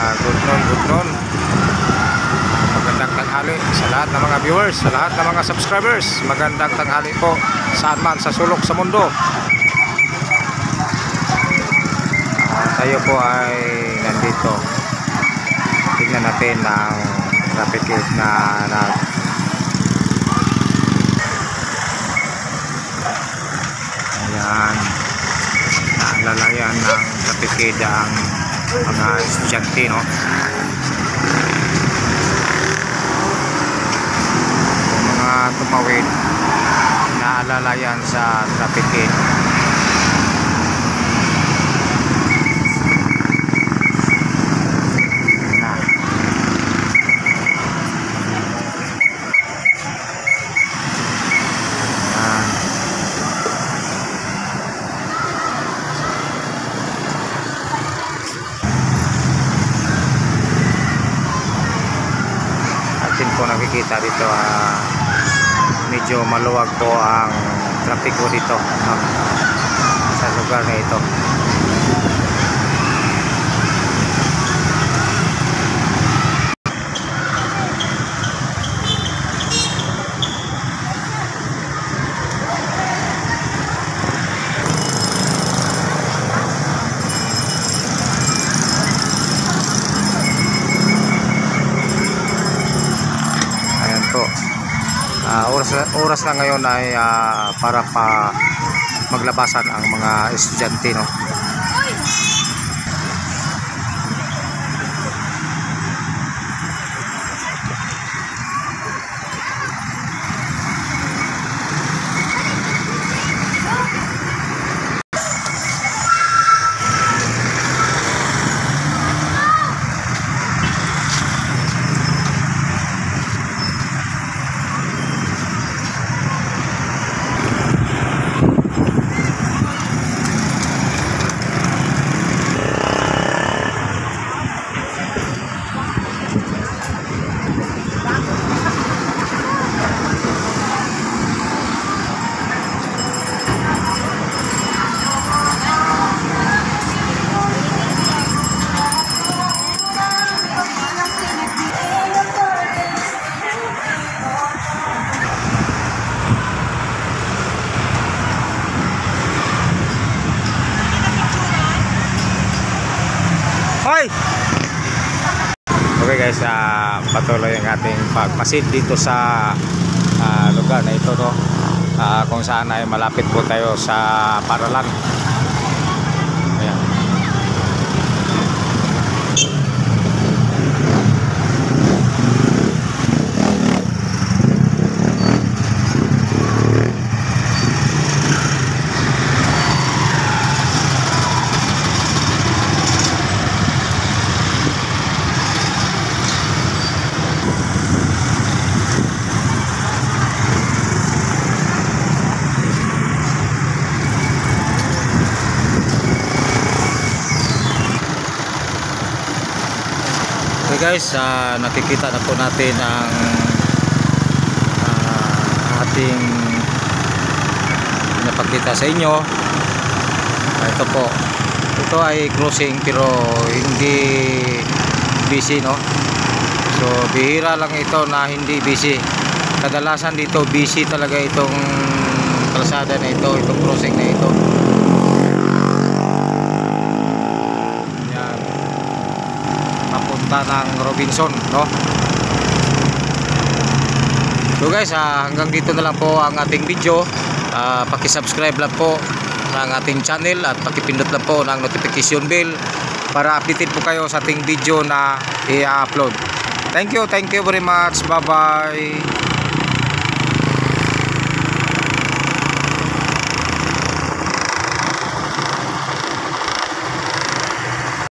Good noon. Magandang tanghali sa lahat ng mga viewers, sa lahat ng mga subscribers. Magandang tanghali po saan man sa sulok sa mundo. Tayo po ay nandito. Tingnan natin ang traffic light na ayan, naalalayan ng traffic light ang mga estudyante, no? Mga tumawid, naalalayan sa traffic light. Po nakikita dito medyo maluwag po ang trapiko dito, no? Sa lugar na ito. Oras na ngayon ay para pa maglabasan ang mga estudyante, no? Okay guys, patuloy ang ating pagmasid dito sa lugar na ito, no? Kung saan ay malapit po tayo sa paralan. Ayan. Okay guys, nakikita na po natin ang ating napakita sa inyo. Ito po, ito ay crossing pero hindi busy, no? So bihira lang ito na hindi busy. Kadalasan dito busy talaga itong kalsada na ito, itong crossing na ito. Ng Robinson, no? So guys, hanggang dito na lang po ang ating video. Paki-subscribe lang po ng ating channel at paki-pindot lang po ng notification bell para updated po kayo sa ating video na i-upload. Thank you very much. Bye bye.